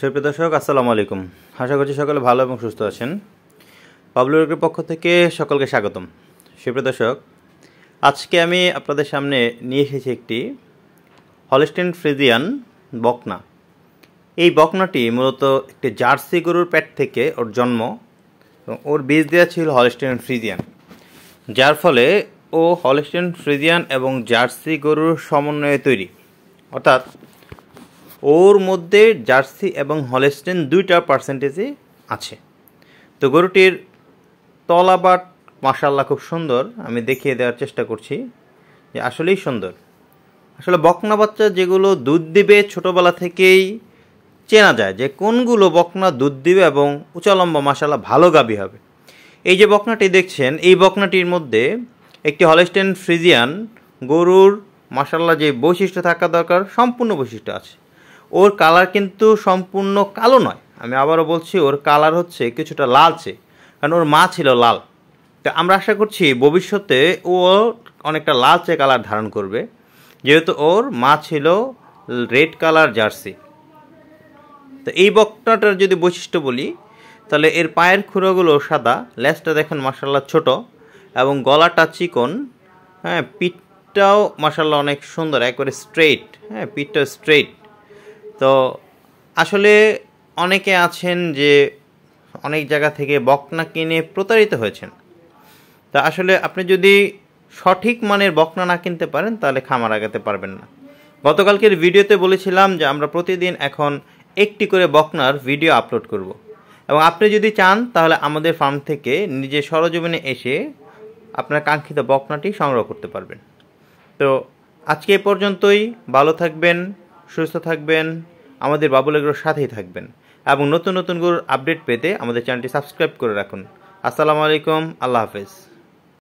সুপ্রিয় দর্শক, আসসালামু আলাইকুম। আশা করছি সকলে ভালো এবং সুস্থ আছেন। পাবলো এগ্রোর পক্ষ থেকে সকলকে স্বাগতম। সুপ্রিয় দর্শক, আজকে আমি আপনাদের সামনে নিয়ে এসেছি একটি হলস্টেইন ফ্রিজিয়ান বকনা। এই বকনাটি মূলত একটি জার্সি গরুর পেট থেকে ওর জন্ম। ওর বীজ দেওয়া ছিল হলস্টেইন ফ্রিজিয়ান, যার ফলে ও হলস্টেইন ফ্রিজিয়ান এবং জার্সি গরুর সমন্বয়ে তৈরি, অর্থাৎ ওর মধ্যে জার্সি এবং হলস্টেইন দুইটা পার্সেন্টেজই আছে। তো গরুটির তলাবাট মাশাআল্লাহ খুব সুন্দর। আমি দেখিয়ে দেওয়ার চেষ্টা করছি যে আসলেই সুন্দর। আসলে বকনা বাচ্চা যেগুলো দুধ দিবে ছোটোবেলা থেকেই চেনা যায় যে কোনগুলো বকনা দুধ দিবে এবং উঁচালম্বা মাশাআল্লাহ ভালো গাভী হবে। এই যে বকনাটি দেখছেন, এই বকনাটির মধ্যে একটি হলস্টেইন ফ্রিজিয়ান গরুর মাশাআল্লাহ যে বৈশিষ্ট্য থাকা দরকার সম্পূর্ণ বৈশিষ্ট্য আছে। ওর কালার কিন্তু সম্পূর্ণ কালো নয়, আমি আবারও বলছি, ওর কালার হচ্ছে কিছুটা লালচে, কারণ ওর মা ছিল লাল। তো আমরা আশা করছি ভবিষ্যতে ও অনেকটা লালচে কালার ধারণ করবে, যেহেতু ওর মা ছিল রেড কালার জার্সি। তো এই বকনাটার যদি বৈশিষ্ট্য বলি, তাহলে এর পায়ের খুঁড়োগুলো সাদা, লেজটা দেখেন মাশাআল্লাহ ছোট এবং গলাটা চিকন। হ্যাঁ, পিঠটাও মাশাআল্লাহ অনেক সুন্দর, একবারে স্ট্রেইট। হ্যাঁ, পিঠটা স্ট্রেইট। তো আসলে অনেকে আছেন যে অনেক জায়গা থেকে বকনা কিনে প্রতারিত হয়েছেন। তা আসলে আপনি যদি সঠিক মানের বকনা না কিনতে পারেন তাহলে খামার আগাতে পারবেন না। গতকালকের ভিডিওতে বলেছিলাম যে আমরা প্রতিদিন এখন একটি করে বকনার ভিডিও আপলোড করব, এবং আপনি যদি চান তাহলে আমাদের ফার্ম থেকে নিজে সরজমিনে এসে আপনার কাঙ্ক্ষিত বকনাটি সংগ্রহ করতে পারবেন। তো আজকে এ পর্যন্তই। ভালো থাকবেন, সুস্থ থাকবেন, আমাদের বাবুল এগ্রোর সাথেই থাকবেন, এবং নতুন নতুন গরুর আপডেট পেতে আমাদের চ্যানেলটি সাবস্ক্রাইব করে রাখুন। আসসালামু আলাইকুম, আল্লাহ হাফেজ।